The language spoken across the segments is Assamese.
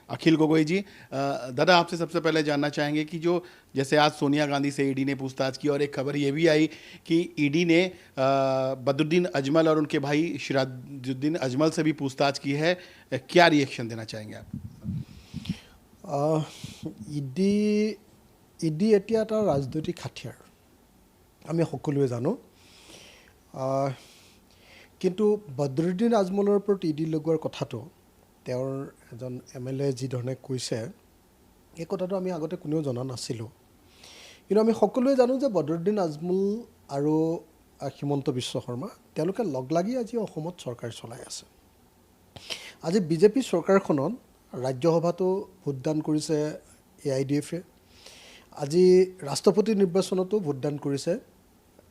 अखिल गोगोई जी, दादा आपसे सबसे पहले जानना चाहेंगे कि जो जैसे आज सोनिया गांधी से ईडी ने पूछताछ की और एक खबर ये भी आई कि ईडी ने बदरुद्दीन अजमल और उनके भाई सिराजुद्दीन अजमल से भी पूछताछ की है। क्या रिएक्शन देना चाहेंगे आप? ইডি ইডি এতিয়া এটা ৰাজনৈতিক হাতিয়াৰ আমি সকলোৱে জানো কিন্তু বদৰুদ্দিন আজমলৰ ওপৰত ইডি লগোৱাৰ কথাটো তেওঁৰ এজন এমএলএ যি ধৰণে কৈছে এই কথাটো আমি আগতে কোনেও জনা নাছিলোঁ কিন্তু আমি সকলোৱে জানো যে বদৰুদ্দিন আজমল আৰু হিমন্ত বিশ্ব শৰ্মা তেওঁলোকে লগ লাগি আজি অসমত চৰকাৰ চলাই আছে আজি বিজেপি চৰকাৰখনত ৰাজ্যসভাতো ভোটদান কৰিছে এআইডিএফে আজি ৰাষ্ট্ৰপতি নিৰ্বাচনতো ভোটদান কৰিছে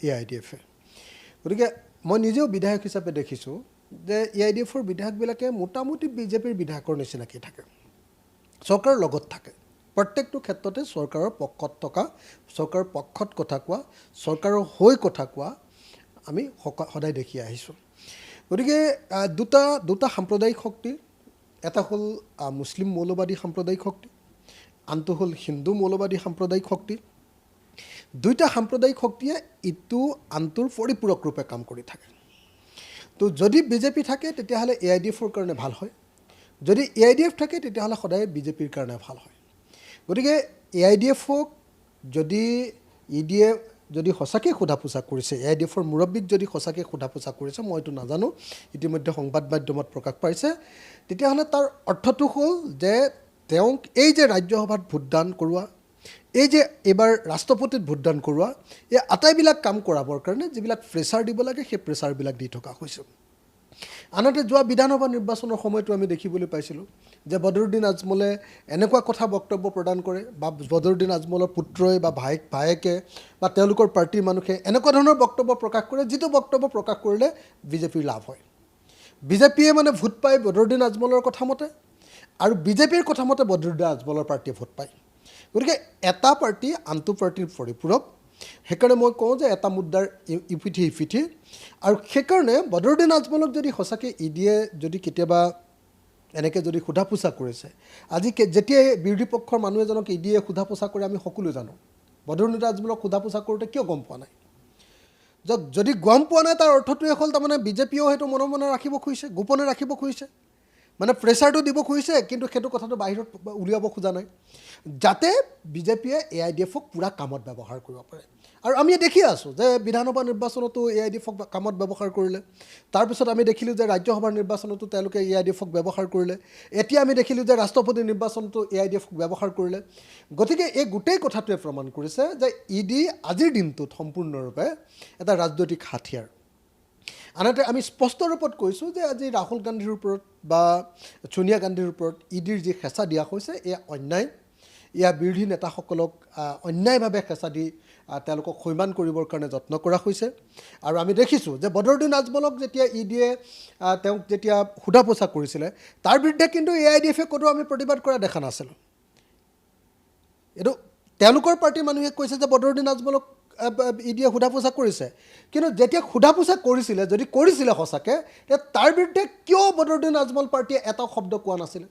এআইডিএফে গতিকে মই নিজেও বিধায়ক হিচাপে দেখিছোঁ যে এআইডিএফৰ বিধায়কবিলাকে মোটামুটি বিজেপিৰ বিধায়কৰ নিচিনাকৈ থাকে চৰকাৰৰ লগত থাকে প্ৰত্যেকটো ক্ষেত্ৰতে চৰকাৰৰ পক্ষত থকা চৰকাৰৰ পক্ষত কথা কোৱা চৰকাৰৰ হৈ কথা কোৱা আমি সদায় দেখি আহিছোঁ গতিকে দুটা সাম্প্ৰদায়িক শক্তি এটা হ'ল মুছলিম মৌলবাদী সাম্প্ৰদায়িক শক্তি আনটো হ'ল হিন্দু মৌলবাদী সাম্প্ৰদায়িক শক্তি দুইটা সাম্প্ৰদায়িক শক্তিয়ে ইটো আনটোৰ পৰিপূৰক ৰূপে কাম কৰি থাকে তো যদি বিজেপি থাকে তেতিয়াহ'লে এআইডিএফৰ কাৰণে ভাল হয় যদি এআইডিএফ থাকে তেতিয়াহ'লে সদায় বিজেপিৰ কাৰণে ভাল হয় গতিকে এআইডিএফক যদি ইডিয়ে যদি সঁচাকৈ সোধা পোছা কৰিছে এআইডিএফৰ মুৰব্বীক যদি সঁচাকৈ সোধা পোছা কৰিছে মই এইটো নাজানো ইতিমধ্যে সংবাদ মাধ্যমত প্ৰকাশ পাইছে তেতিয়াহ'লে তাৰ অৰ্থটো হ'ল যে তেওঁক এই যে ৰাজ্যসভাত ভোটদান কৰোৱা এই যে এবাৰ ৰাষ্ট্ৰপতিত ভোটদান কৰোৱা এই আটাইবিলাক কাম কৰাবৰ কাৰণে যিবিলাক প্ৰেছাৰ দিব লাগে সেই প্ৰেছাৰবিলাক দি থকা হৈছে আনহাতে যোৱা বিধানসভা নিৰ্বাচনৰ সময়তো আমি দেখিবলৈ পাইছিলোঁ যে বদৰুদ্দিন আজমলে এনেকুৱা কথা বক্তব্য প্ৰদান কৰে বা বদৰুদ্দিন আজমলৰ পুত্ৰই বা ভায়েকে বা তেওঁলোকৰ পাৰ্টীৰ মানুহে এনেকুৱা ধৰণৰ বক্তব্য প্ৰকাশ কৰে যিটো বক্তব্য প্ৰকাশ কৰিলে বিজেপিৰ লাভ হয় বিজেপিয়ে মানে ভোট পায় বদৰুদ্দিন আজমলৰ কথা মতে আৰু বিজেপিৰ কথা মতে বদৰুদ্দিন আজমলৰ পাৰ্টীয়ে ভোট পায় গতিকে এটা পাৰ্টি আনটো পাৰ্টীৰ পৰিপূৰক সেইকাৰণে মই কওঁ যে এটা মুদ্ৰাৰ ইপিঠি আৰু সেইকাৰণে বদৰুদ্দিন আজমলক যদি সঁচাকৈ ইডিয়ে যদি কেতিয়াবা এনেকৈ যদি সোধা পোছা কৰিছে আজি যেতিয়াই বিৰোধী পক্ষৰ মানুহ এজনক ইডিয়ে সোধা পোছা কৰে আমি সকলোৱে জানো বদৰুদ্দিন আজমলক সোধা পোছা কৰোঁতে কিয় গম পোৱা নাই যদি গম পোৱা নাই তাৰ অৰ্থটোৱে হ'ল তাৰমানে বিজেপিয়েও সেইটো মনে মনে ৰাখিব খুজিছে গোপনে ৰাখিব খুজিছে মানে প্ৰেছাৰটো দিব খুজিছে কিন্তু সেইটো কথাটো বাহিৰত উলিয়াব খোজা নাই যাতে বিজেপিয়ে এআইডিএফক পূৰা কামত ব্যৱহাৰ কৰিব পাৰে আৰু আমি দেখি আছোঁ যে বিধানসভা নিৰ্বাচনতো এআইডিএফক কামত ব্যৱহাৰ কৰিলে তাৰপিছত আমি দেখিলোঁ যে ৰাজ্যসভাৰ নিৰ্বাচনতো তেওঁলোকে এআইডিএফক ব্যৱহাৰ কৰিলে এতিয়া আমি দেখিলোঁ যে ৰাষ্ট্ৰপতি নিৰ্বাচনতো এআইডিএফক ব্যৱহাৰ কৰিলে গতিকে এই গোটেই কথাটোৱে প্ৰমাণ কৰিছে যে ইডি আজিৰ দিনটোত সম্পূৰ্ণৰূপে এটা ৰাজনৈতিক হাতিয়াৰ আনহাতে আমি স্পষ্ট ৰূপত কৈছোঁ যে আজি ৰাহুল গান্ধীৰ ওপৰত বা ছোনিয়া গান্ধীৰ ওপৰত ইডিৰ যি হেঁচা দিয়া হৈছে এয়া অন্যায় এয়া বিৰোধী নেতাসকলক অন্যায়ভাৱে হেঁচা দি তেওঁলোকক সৈমান কৰিবৰ কাৰণে যত্ন কৰা হৈছে আৰু আমি দেখিছোঁ যে বদৰুদ্দিন আজমলক যেতিয়া ইডিয়ে তেওঁক যেতিয়া সোধা পোছা কৰিছিলে তাৰ বিৰুদ্ধে কিন্তু এআইডিএফে ক'তো আমি প্ৰতিবাদ কৰা দেখা নাছিলোঁ এইটো তেওঁলোকৰ পাৰ্টীৰ মানুহে কৈছে যে বদৰুদ্দিন আজমলক ইডিয়ে সোধা পোছা কৰিছে কিন্তু যেতিয়া সোধা পোছা কৰিছিলে যদি কৰিছিলে সঁচাকৈ তাৰ বিৰুদ্ধে কিয় বদৰুদ্দিন আজমল পাৰ্টীয়ে এটা শব্দ কোৱা নাছিলে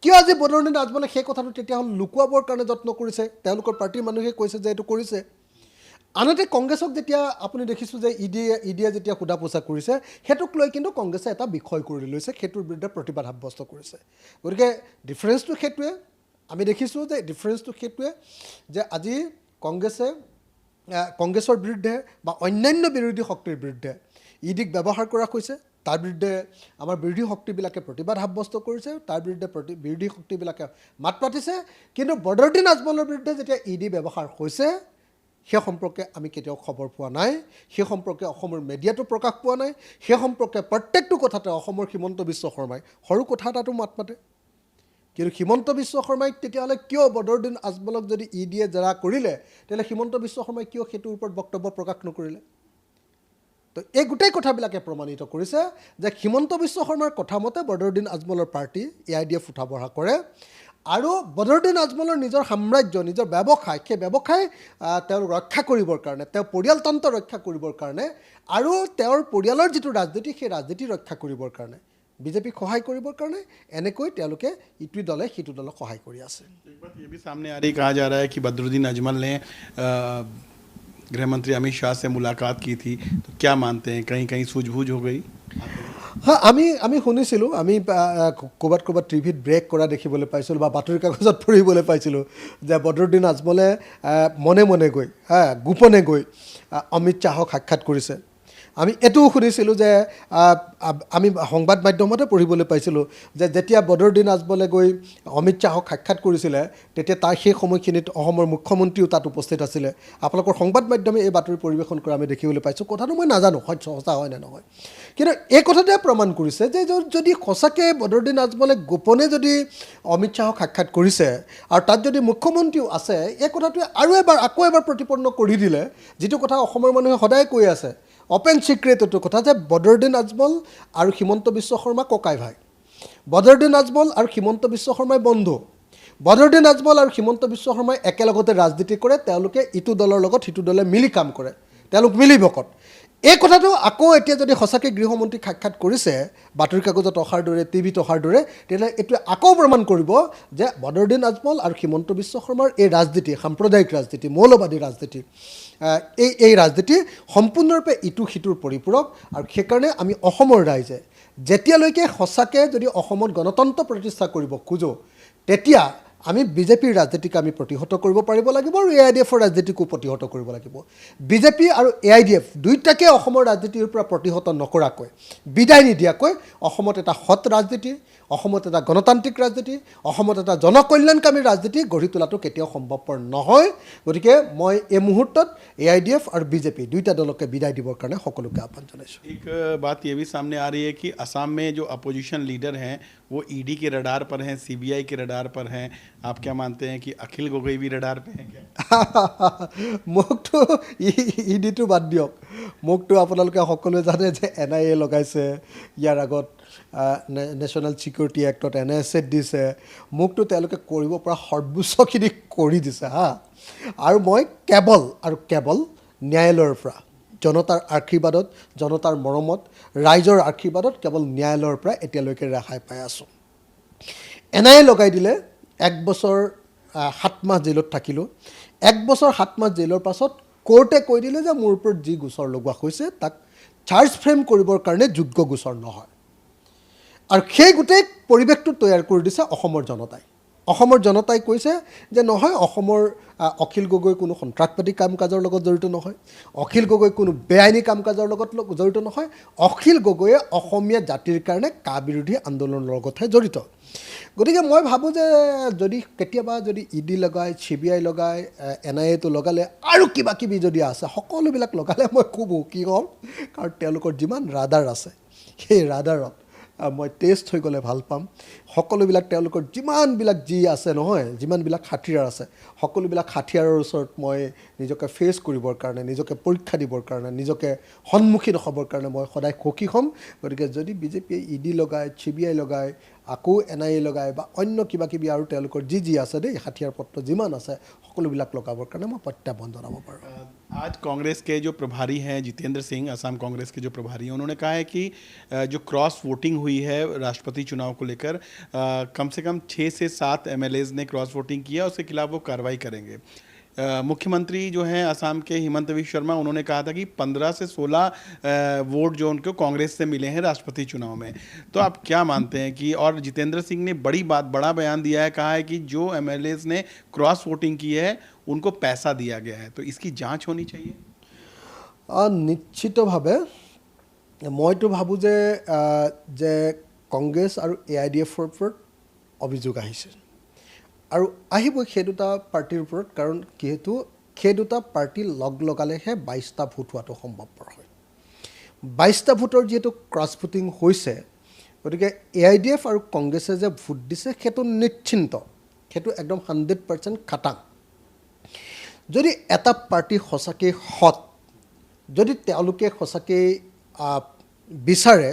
কিয় আজি বদৰুদ্দিন আজমলে সেই কথাটো তেতিয়াহ'লে লুকুৱাবৰ কাৰণে যত্ন কৰিছে তেওঁলোকৰ পাৰ্টীৰ মানুহে কৈছে যে এইটো কৰিছে আনহাতে কংগ্ৰেছক যেতিয়া আপুনি দেখিছোঁ যে ইডিয়ে যেতিয়া সোধা পোছা কৰিছে সেইটোক লৈ কিন্তু কংগ্ৰেছে এটা বিষয় কৰি লৈছে সেইটোৰ বিৰুদ্ধে প্ৰতিবাদ সাব্যস্ত কৰিছে গতিকে ডিফাৰেঞ্চটো সেইটোৱে আমি দেখিছোঁ যে ডিফাৰেঞ্চটো সেইটোৱে যে আজি কংগ্ৰেছৰ বিৰুদ্ধে বা অন্যান্য বিৰোধী শক্তিৰ বিৰুদ্ধে ইডিক ব্যৱহাৰ কৰা হৈছে তাৰ বিৰুদ্ধে আমাৰ বিৰোধী শক্তিবিলাকে প্ৰতিবাদ সাব্যস্ত কৰিছে তাৰ বিৰুদ্ধে বিৰোধী শক্তিবিলাকে মাত পাতিছে কিন্তু বদৰুদ্দিন আজমলৰ বিৰুদ্ধে যেতিয়া ইডি ব্যৱহাৰ হৈছে সেই সম্পৰ্কে আমি কেতিয়াও খবৰ পোৱা নাই সেই সম্পৰ্কে অসমৰ মিডিয়াটো প্ৰকাশ পোৱা নাই সেই সম্পৰ্কে প্ৰত্যেকটো কথাতে অসমৰ হিমন্ত বিশ্ব শৰ্মাই সৰু কথা এটাতো মাত মাতে কিন্তু হিমন্ত বিশ্ব শৰ্মাই তেতিয়াহ'লে কিয় বদৰুদ্দিন আজমলক যদি ইডিয়ে জেৰা কৰিলে তেতিয়াহ'লে হিমন্ত বিশ্ব শৰ্মাই কিয় সেইটোৰ ওপৰত বক্তব্য প্ৰকাশ নকৰিলে তো এই গোটেই কথাবিলাকে প্ৰমাণিত কৰিছে যে হিমন্ত বিশ্ব শৰ্মাৰ কথা মতে বদৰুদ্দিন আজমলৰ পাৰ্টি এআইডিএফ উঠা বঢ়া কৰে আৰু বদৰুদ্দিন আজমলৰ নিজৰ সাম্ৰাজ্য নিজৰ ব্যৱসায় সেই ব্যৱসায় তেওঁ ৰক্ষা কৰিবৰ কাৰণে তেওঁ পৰিয়ালতন্ত্ৰ ৰক্ষা কৰিবৰ কাৰণে আৰু তেওঁৰ পৰিয়ালৰ যিটো ৰাজনীতি সেই ৰাজনীতি ৰক্ষা কৰিবৰ কাৰণে বিজেপিক সহায় কৰিবৰ কাৰণে এনেকৈ তেওঁলোকে ইটো দলে সিটো দলক সহায় কৰি আছে। एक बात ये भी सामने आ रही, कहा जा रहा है कि बदरुद्दीन अजमल ने गृह मंत्री अमित शाह से मुलाकात की थी, तो क्या मानते हैं कहीं कहीं सूझबूझ हो गई? হা আমি শুনিছিলোঁ, আমি ক'ৰবাত টিভিত ব্ৰেক কৰা দেখিবলৈ পাইছিলোঁ বা বাতৰি কাগজত পঢ়িবলৈ পাইছিলোঁ যে বদৰুদ্দিন আজমলে মনে মনে গৈ গোপনে গৈ অমিত শ্বাহক সাক্ষাৎ কৰিছে। আমি এইটোও শুনিছিলোঁ যে আমি সংবাদ মাধ্যমতে পঢ়িবলৈ পাইছিলোঁ যে যেতিয়া বদৰুদ্দিন আজমলে গৈ অমিত শ্বাহক সাক্ষাৎ কৰিছিলে তেতিয়া তাৰ সেই সময়খিনিত অসমৰ মুখ্যমন্ত্ৰীও তাত উপস্থিত আছিলে। আপোনালোকৰ সংবাদ মাধ্যমে এই বাতৰি পৰিৱেশন কৰা আমি দেখিবলৈ পাইছোঁ। কথাটো মই নাজানো সঁচা হয় নে নহয়, কিন্তু এই কথাটোৱে প্ৰমাণ কৰিছে যে যদি সঁচাকৈ বদৰুদ্দিন আজমলে গোপনে যদি অমিত শ্বাহক সাক্ষাৎ কৰিছে আৰু তাত যদি মুখ্যমন্ত্ৰীও আছে, এই কথাটোৱে আকৌ এবাৰ প্ৰতিপন্ন কৰি দিলে যিটো কথা অসমৰ মানুহে সদায় কৈ আছে, অপেন চিক্ৰেট এইটো কথা যে বদৰুদ্দিন আজমল আৰু হিমন্ত বিশ্ব শৰ্মা ককাই ভাই, বদৰুদ্দিন আজমল আৰু হিমন্ত বিশ্ব শৰ্মাই বন্ধু, বদৰুদ্দিন আজমল আৰু হিমন্ত বিশ্ব শৰ্মাই একেলগতে ৰাজনীতি কৰে, তেওঁলোকে ইটো দলৰ লগত সিটো দলে মিলি কাম কৰে, তেওঁলোক মিলিভকত। এই কথাটো আকৌ এতিয়া যদি সঁচাকৈ গৃহমন্ত্ৰীক সাক্ষাৎ কৰিছে বাতৰি কাগজত অহাৰ দৰে, টিভিত অহাৰ দৰে, তেতিয়াহ'লে এইটোৱে আকৌ প্ৰমাণ কৰিব যে বদৰুদ্দিন আজমল আৰু হিমন্ত বিশ্ব শৰ্মাৰ এই ৰাজনীতি, সাম্প্ৰদায়িক ৰাজনীতি, মৌলবাদী ৰাজনীতি, এই ৰাজনীতি সম্পূৰ্ণৰূপে ইটো সিটোৰ পৰিপূৰক। আৰু সেইকাৰণে আমি অসমৰ ৰাইজে যেতিয়ালৈকে সঁচাকৈ যদি অসমত গণতন্ত্ৰ প্ৰতিষ্ঠা কৰিব খোজোঁ, তেতিয়া আমি বিজেপিৰ ৰাজনীতিক আমি প্ৰতিহত কৰিব পাৰিব লাগিব আৰু AIDFৰ ৰাজনীতিকো প্ৰতিহত কৰিব লাগিব। বিজেপি আৰু AIDF দুয়োটাকে অসমৰ ৰাজনীতিৰ পৰা প্ৰতিহত নকৰাকৈ, বিদায় নিদিয়াকৈ অসমত এটা সৎ ৰাজনীতি, অসমত এটা গণতান্ত্ৰিক ৰাজনীতি, অসমত এটা জনকল্যাণকামী ৰাজনীতি গঢ়ি তোলাটো কেতিয়াও সম্ভৱপৰ নহয়। গতিকে মই এই মুহূৰ্তত AIDF আৰু বিজেপি দুয়োটা দলকে বিদায় দিবৰ কাৰণে সকলোকে আহ্বান জনাইছোঁ। एक बात ये भी सामने आ रही है कि असम में जो अपोजिशन लीडर हैं वो ईडी के रडार पर हैं, CBI के रडार पर हैं। आप क्या मानते हैं कि अखिल गोगोई भी रडार पे हैं क्या? মোকতো ইডিটো বাদ দিয়ক, মোকতো আপোনালোকে সকলোৱে জানে যে NIA লগাইছে, ইয়াৰ আগত নেশ্যনেল ছিকিউৰিটি এক্টত NSA দিছে, মোকতো তেওঁলোকে কৰিব পৰা সৰ্বোচ্চখিনি কৰি দিছে আৰু মই কেৱল ন্যায়ালয়ৰ পৰা, জনতাৰ আশীৰ্বাদত, জনতাৰ মৰমত, ৰাইজৰ আশীৰ্বাদত কেৱল ন্যায়ালয়ৰ পৰা এতিয়ালৈকে ৰেহাই পাই আছোঁ। NIA লগাই দিলে 1 বছৰ 7 মাহ জেলত থাকিলোঁ। 1 বছৰ 7 মাহ জেলৰ পাছত কোৰ্টে কৈ দিলে যে মোৰ ওপৰত যি গোচৰ লগোৱা হৈছে তাক চাৰ্জ ফ্ৰেম কৰিবৰ কাৰণে যোগ্য গোচৰ নহয়। আৰু সেই গোটেই পৰিৱেশটো তৈয়াৰ কৰি দিছে অসমৰ জনতাই। অসমৰ জনতাই কৈছে যে নহয়, অসমৰ অখিল গগৈ কোনো সন্ত্ৰাসবাদী কাম কাজৰ লগত জড়িত নহয়, অখিল গগৈ কোনো বেআইনী কাম কাজৰ লগত জড়িত নহয়, অখিল গগৈয়ে অসমীয়া জাতিৰ কাৰণে কা বিৰোধী আন্দোলনৰ লগতহে জড়িত। গতিকে মই ভাবোঁ যে যদি কেতিয়াবা যদি ইডি লগায়, CBI লগায়, NIAটো লগালে আৰু কিবা কিবি যদি আছে, সকলোবিলাক লগালে মই খুব সুখী হ'ম। কাৰণ তেওঁলোকৰ যিমান ৰাডাৰ আছে সেই ৰাডাৰত মই টেষ্ট হৈ গ'লে ভাল পাম। সকলোবিলাক তেওঁলোকৰ যিমানবিলাক যি আছে নহয়, যিমানবিলাক হাথিয়াৰ আছে, সকলোবিলাক হাথিয়াৰৰ ওচৰত মই নিজকে ফেচ কৰিবৰ কাৰণে, নিজকে পৰীক্ষা দিবৰ কাৰণে, নিজকে সন্মুখীন হ'বৰ কাৰণে মই সদায় সখী হ'ম। গতিকে যদি বিজেপিয়ে ইডি লগায়, CBI লগায়, আকৌ NIA লগায় বা অন্য কিবা কিবি আৰু তেওঁলোকৰ যি আছে দেই হাথিয়াৰ পত্ৰ যিমান আছে সকলোবিলাক লগাবৰ কাৰণে মই প্ৰত্যাহ্বান জনাব পাৰোঁ। आज कांग्रेस के जो प्रभारी हैं जितेंद्र सिंह, असम कांग्रेस के जो प्रभारी हैं, उन्होंने कहा है कि जो क्रॉस वोटिंग हुई है राष्ट्रपति चुनाव को लेकर, कम से कम 6 से 7 MLAs ने क्रॉस वोटिंग किया, उसके खिलाफ वो कार्रवाई करेंगे। मुख्यमंत्री जो हैं असम के हिमंत बिस्वा शर्मा, उन्होंने कहा था कि 15 से 16 वोट जो उनको कांग्रेस से मिले हैं राष्ट्रपति चुनाव में। तो आप क्या मानते हैं कि, और जितेंद्र सिंह ने बड़ा बयान दिया है, कहा है कि जो MLAs ने क्रॉस वोटिंग की है उनको पैसा दिया गया है, तो इसकी जांच होनी चाहिए। নিশ্চিতভাৱে মইতো ভাবোঁ যে কংগ্ৰেছ আৰু AIDFৰ ওপৰত অভিযোগ আহিছে আৰু আহিবই সেই দুটা পাৰ্টিৰ ওপৰত। কাৰণ যিহেতু সেই দুটা পাৰ্টি লগালেহে 22টা ভোট হোৱাটো সম্ভৱপৰ হয়। 22টা ভোটৰ যিহেতু ক্ৰছ ভোটিং হৈছে, গতিকে AIDF আৰু কংগ্ৰেছে যে ভোট দিছে সেইটো নিশ্চিন্ত, সেইটো একদম 100% খাটাং। যদি এটা পাৰ্টি সঁচাকৈ সৎ, যদি তেওঁলোকে সঁচাকৈ বিচাৰে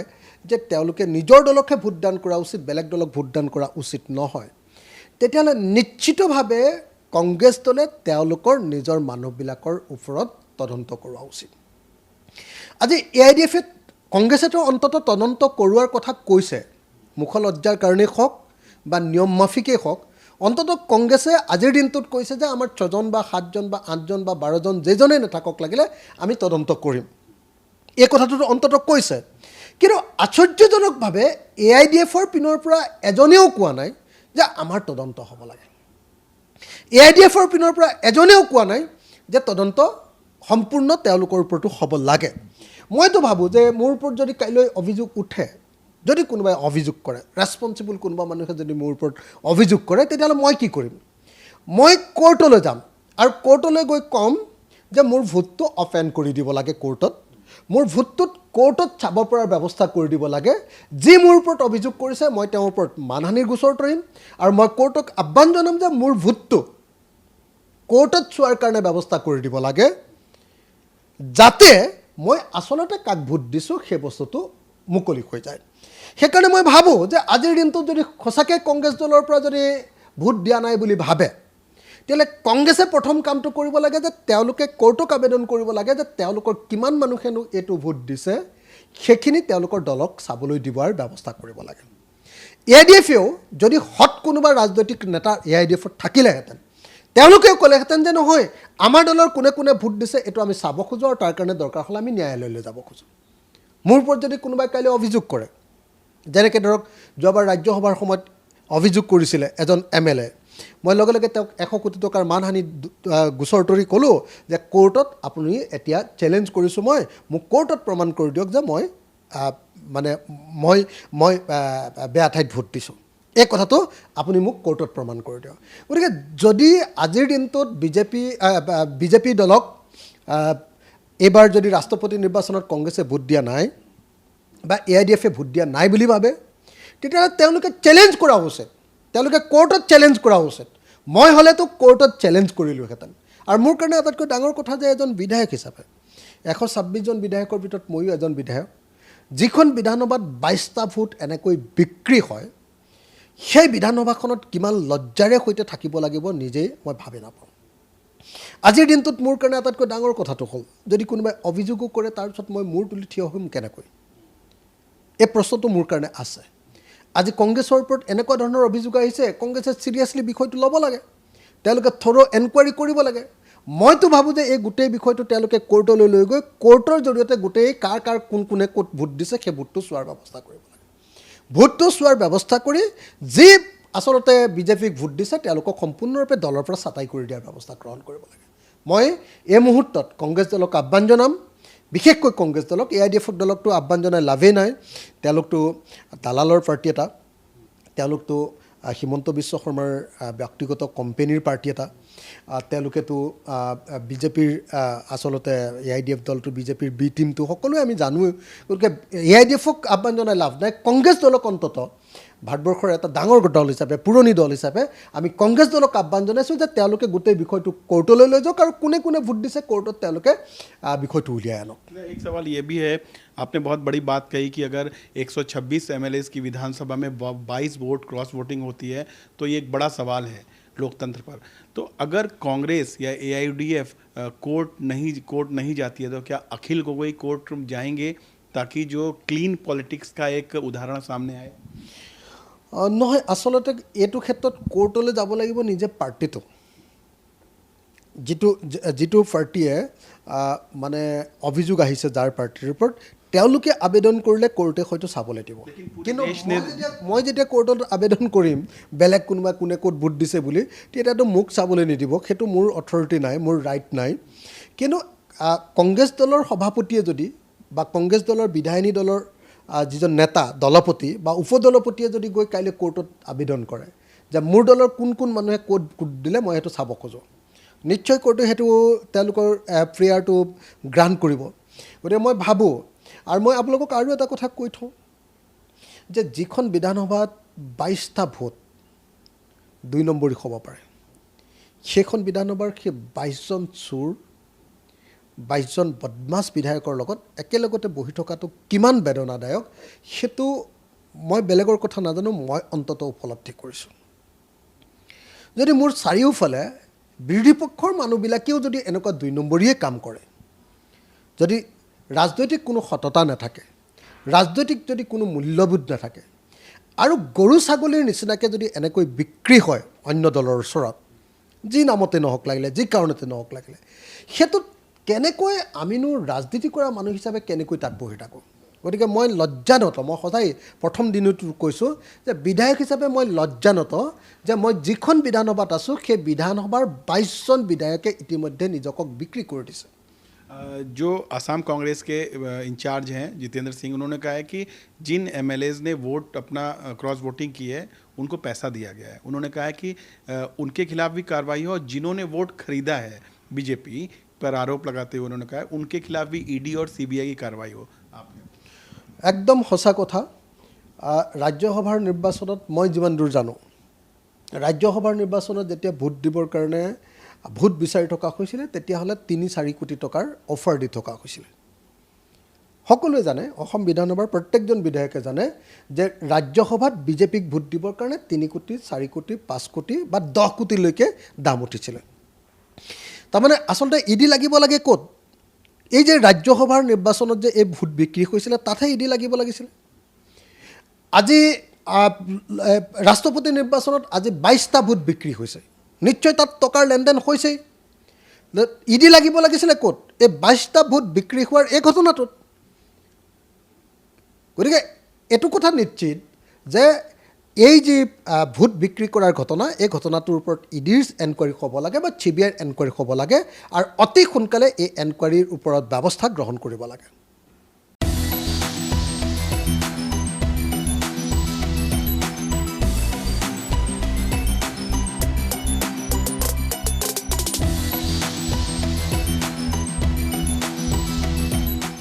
যে তেওঁলোকে নিজৰ দলকহে ভোটদান কৰা উচিত, বেলেগ দলক ভোটদান কৰা উচিত নহয়, তেতিয়াহ'লে নিশ্চিতভাৱে কংগ্ৰেছ দলে তেওঁলোকৰ নিজৰ মানুহবিলাকৰ ওপৰত তদন্ত কৰোৱা উচিত। আজি AIDFে কংগ্ৰেছেতো অন্ততঃ তদন্ত কৰোৱাৰ কথা কৈছে, মুখলজ্জাৰ কাৰণেই হওক বা নিয়ম মাফিকেই হওক অন্ততঃ কংগ্ৰেছে আজিৰ দিনটোত কৈছে যে আমাৰ 6জন বা 7জন বা 8জন বা 12জন যেজনেই নাথাকক লাগিলে আমি তদন্ত কৰিম এই কথাটোতো অন্ততঃ কৈছে কিন্তু আশ্চৰ্যজনকভাৱে AIDFৰ পিনৰ পৰা এজনেও কোৱা নাই যে আমাৰ তদন্ত হ'ব লাগে AIDFৰ পিনৰ পৰা এজনেও কোৱা নাই যে তদন্ত সম্পূৰ্ণ তেওঁলোকৰ ওপৰতো হ'ব লাগে মইতো ভাবোঁ যে মোৰ ওপৰত যদি কাইলৈ অভিযোগ উঠে যদি কোনোবাই অভিযোগ কৰে ৰেছপন্সিবল কোনোবা মানুহে যদি মোৰ ওপৰত অভিযোগ কৰে তেতিয়াহ'লে মই কি কৰিম মই কোৰ্টলৈ যাম আৰু কোৰ্টলৈ গৈ ক'ম যে মোৰ ভোটটো অফেণ্ড কৰি দিব লাগে কোৰ্টত মোৰ ভোটটোত কোৰ্টত চাব পৰাৰ ব্যৱস্থা কৰি দিব লাগে যি মোৰ ওপৰত অভিযোগ কৰিছে মই তেওঁৰ ওপৰত মানহানিৰ গোচৰ তৰিম আৰু মই কোৰ্টক আহ্বান জনাম যে মোৰ ভোটটো কোৰ্টত চোৱাৰ কাৰণে ব্যৱস্থা কৰি দিব লাগে যাতে মই আচলতে কাক ভোট দিছোঁ সেই বস্তুটো মুকলি হৈ যায় সেইকাৰণে মই ভাবোঁ যে আজিৰ দিনটোত যদি সঁচাকৈ কংগ্ৰেছ দলৰ পৰা যদি ভোট দিয়া নাই বুলি ভাবে তেতিয়াহ'লে কংগ্ৰেছে প্ৰথম কামটো কৰিব লাগে যে তেওঁলোকে কোৰ্টক আবেদন কৰিব লাগে যে তেওঁলোকৰ কিমান মানুহেনো এইটো ভোট দিছে সেইখিনি তেওঁলোকৰ দলক চাবলৈ দিবৰ ব্যৱস্থা কৰিব লাগে AIDFেও যদি হট কোনোবা ৰাজনৈতিক নেতা AIDFত থাকিলেহেঁতেন তেওঁলোকেও ক'লেহেঁতেন যে নহয় আমাৰ দলৰ কোনে কোনে ভোট দিছে এইটো আমি চাব খোজোঁ আৰু তাৰ কাৰণে দৰকাৰ হ'লে আমি ন্যায়ালয়লৈ যাব খোজোঁ মোৰ ওপৰত যদি কোনোবাই কাইলৈ অভিযোগ কৰে যেনেকৈ ধৰক যোৱাবাৰ ৰাজ্যসভাৰ সময়ত অভিযোগ কৰিছিলে এজন MLA মই লগে লগে তেওঁক 100 কোটি টকাৰ মানহানি গোচৰ তৰি ক'লোঁ যে কোৰ্টত আপুনি এতিয়া চেলেঞ্জ কৰিছোঁ মই মোক কোৰ্টত প্ৰমাণ কৰি দিয়ক যে মই বেয়া ঠাইত ভোট দিছোঁ এই কথাটো আপুনি মোক কোৰ্টত প্ৰমাণ কৰি দিয়ক গতিকে যদি আজিৰ দিনটোত বিজেপি দলক এইবাৰ যদি ৰাষ্ট্ৰপতি নিৰ্বাচনত কংগ্ৰেছে ভোট দিয়া নাই বা AIDFে ভোট দিয়া নাই বুলি ভাবে তেতিয়াহ'লে তেওঁলোকে চেলেঞ্জ কৰা উচিত তেওঁলোকে কোৰ্টত চেলেঞ্জ কৰা উচিত মই হ'লেতো কোৰ্টত চেলেঞ্জ কৰিলোহেঁতেন আৰু মোৰ কাৰণে আটাইতকৈ ডাঙৰ কথা যে এজন বিধায়ক হিচাপে 126জন বিধায়কৰ ভিতৰত ময়ো এজন বিধায়ক যিখন বিধানসভাত 22টা ভোট এনেকৈ বিক্ৰী হয় সেই বিধানসভাখনত কিমান লজ্জাৰে সৈতে থাকিব লাগিব নিজেই মই ভাবি নাপাওঁ আজিৰ দিনটোত মোৰ কাৰণে আটাইতকৈ ডাঙৰ কথাটো হ'ল যদি কোনোবাই অভিযোগো কৰে তাৰপিছত মই মূৰ তুলি থিয় হ'ম কেনেকৈ এই প্ৰশ্নটো মোৰ কাৰণে আছে আজি কংগ্ৰেছৰ ওপৰত এনেকুৱা ধৰণৰ অভিযোগ আহিছে কংগ্ৰেছে চিৰিয়াছলি বিষয়টো ল'ব লাগে তেওঁলোকে থৰো এনকুৱাৰী কৰিব লাগে মইতো ভাবোঁ যে এই গোটেই বিষয়টো তেওঁলোকে কোৰ্টলৈ লৈ গৈ কোৰ্টৰ জৰিয়তে গোটেই কাৰ কোনে ক'ত ভোট দিছে সেই ভোটটো চোৱাৰ ব্যৱস্থা কৰিব লাগে ভোটটো চোৱাৰ ব্যৱস্থা কৰি যি আচলতে বিজেপিক ভোট দিছে তেওঁলোকক সম্পূৰ্ণৰূপে দলৰ পৰা ছাটাই কৰি দিয়াৰ ব্যৱস্থা গ্ৰহণ কৰিব লাগে মই এই মুহূৰ্তত কংগ্ৰেছ দলক আহ্বান জনাম বিশেষকৈ কংগ্ৰেছ দলক AIDF দলকতো আহ্বান জনাই লাভেই নাই তেওঁলোকতো দালালৰ পাৰ্টি এটা তেওঁলোকতো হিমন্ত বিশ্ব শৰ্মাৰ ব্যক্তিগত কোম্পানীৰ পাৰ্টি এটা তেওঁলোকেতো বিজেপিৰ আচলতে AIDF দলটো বিজেপিৰ বি টিমটো সকলোৱে আমি জানোৱেই গতিকে AIDFক আহ্বান জনাই লাভ নাই কংগ্ৰেছ দলক অন্ততঃ ভাৰতবৰ্ষৰ এটা ডাঙৰ দল হিচাপে পুৰণি দল হিচাপে আমি কংগ্ৰেছ দলক আহ্বান জনাইছোঁ যে তেওঁলোকে গোটেই বিষয়টো কোৰ্টলৈ লৈ যাওক আৰু কোনে কোনে ভোট দিছে কোৰ্টত তেওঁলোকে বিষয়টো উলিয়াই আনক एक सवाल ये भी है आपने बहुत बड़ी बात कही कि अगर 126 MLAs की विधानसभा में 22 वोट क्रॉस वोटिंग होती है तो ये एक बड़ा सवाल है लोकतंत्र पर तो अगर कांग्रेस या AIDF कोर्ट नहीं जाती है तो क्या अखिल गोगोई कोर्ट जाएंगे ताकि जो क्लीन पॉलिटिक्स का एक उदाहरण सामने आए নহয় আচলতে এইটো ক্ষেত্ৰত কোৰ্টলৈ যাব লাগিব নিজে পাৰ্টিটো যিটো পাৰ্টিয়ে মানে অভিযোগ আহিছে যাৰ পাৰ্টিৰ ওপৰত তেওঁলোকে আবেদন কৰিলে কোৰ্টে হয়তো চাবলৈ দিব কিন্তু মই যেতিয়া কোৰ্টত আবেদন কৰিম বেলেগ কোনোবা কোনে ক'ত ভোট দিছে বুলি তেতিয়াতো মোক চাবলৈ নিদিব সেইটো মোৰ অথৰিটি নাই মোৰ ৰাইট নাই কিন্তু কংগ্ৰেছ দলৰ সভাপতিয়ে যদি বা কংগ্ৰেছ দলৰ বিধায়িনী দলৰ যিজন নেতা দলপতি বা উপদলপতিয়ে যদি গৈ কাইলৈ কোৰ্টত আবেদন কৰে যে মোৰ দলৰ কোন মানুহে ক'ত ভোট দিলে মই সেইটো চাব খোজোঁ নিশ্চয় কোৰ্টে সেইটো তেওঁলোকৰ প্ৰেয়াৰটো গ্ৰাণ্ট কৰিব গতিকে মই ভাবোঁ আৰু মই আপোনালোকক আৰু এটা কথা কৈ থওঁ যে যিখন বিধানসভাত 22টা ভোট 2 নম্বৰী হ'ব পাৰে সেইখন বিধানসভাৰ সেই 22জন চোৰ 22জন বদমাছ বিধায়কৰ লগত একেলগতে বহি থকাটো কিমান বেদনাদায়ক সেইটো মই বেলেগৰ কথা নাজানো মই অন্তত উপলব্ধি কৰিছোঁ যদি মোৰ চাৰিওফালে বিৰোধী পক্ষৰ মানুহবিলাকেও যদি এনেকুৱা 2 নম্বৰীয়ে কাম কৰে যদি ৰাজনৈতিক কোনো সততা নাথাকে ৰাজনৈতিক যদি কোনো মূল্যবোধ নাথাকে আৰু গৰু ছাগলীৰ নিচিনাকৈ যদি এনেকৈ বিক্ৰী হয় অন্য দলৰ ওচৰত, যি নামতে নহওক লাগিলে, যি কাৰণতে নহওক লাগিলে, সেইটোত কেনেকৈ আমিনো ৰাজনীতি কৰা মানুহ হিচাপে কেনেকৈ তাত বহি থাকোঁ? গতিকে মই লজ্জানত, মই সদায় প্ৰথম দিনতো কৈছোঁ যে বিধায়ক হিচাপে মই লজ্জানত যে মই যিখন বিধানসভাত আছোঁ সেই বিধানসভাৰ 22জন বিধায়কে ইতিমধ্যে নিজকক বিক্ৰী কৰি দিছে। जो असम कांग्रेस के इंचार्ज हैं जितेंद्र सिंह, उन्होंने कहा है कि जिन एमएलएज ने वोट अपना क्रॉस वोटिंग की है उनको पैसा दिया गया है। उन्होंने कहा है कि उनके खिलाफ भी कार्रवाई हो और जिन्होंने वोट खरीदा है बीजेपी पर आरोप लगाते हुए उन्होंने कहा है उनके खिलाफ भी ईडी और सीबीआई की कार्रवाई हो। आपने একদম সঁচা কথা। ৰাজ্যসভাৰ নিৰ্বাচনত মই যিমান দূৰ জানো, ৰাজ্যসভাৰ নিৰ্বাচনত যেতিয়া ভোট দিবৰ কাৰণে ভোট বিচাৰি থকা হৈছিলে তেতিয়াহ'লে 3-4 কোটি টকাৰ অফাৰ দি থকা হৈছিলে। সকলোৱে জানে, অসম বিধানসভাৰ প্ৰত্যেকজন বিধায়কে জানে যে ৰাজ্যসভাত বিজেপিক ভোট দিবৰ কাৰণে 3 কোটি, 4 কোটি, 5 কোটি বা 10 কোটিলৈকে দাম উঠিছিলে। তাৰমানে আচলতে ইডি লাগিব লাগে ক'ত? এই যে ৰাজ্যসভাৰ নিৰ্বাচনত যে এই ভোট বিক্ৰী হৈছিলে তাতহে ইডি লাগিব লাগিছিলে। আজি ৰাষ্ট্ৰপতি নিৰ্বাচনত আজি 22টা ভোট বিক্ৰী হৈছে, নিশ্চয় তাত টকাৰ লেনদেন হৈছেই। ইডি লাগিব লাগিছিলে ক'ত? এই 22টা ভোট বিক্ৰী হোৱাৰ এই ঘটনাটোত। গতিকে এইটো কথা নিশ্চিত যে এই যি ভোট বিক্ৰী কৰাৰ ঘটনা, এই ঘটনাটোৰ ওপৰত ইডিৰ এনকুৱাৰী হ'ব লাগে বা চিবিআইৰ এনকুৱাৰী হ'ব লাগে আৰু অতি সোনকালে এই এনকুৱাৰীৰ ওপৰত ব্যৱস্থা গ্ৰহণ কৰিব লাগে।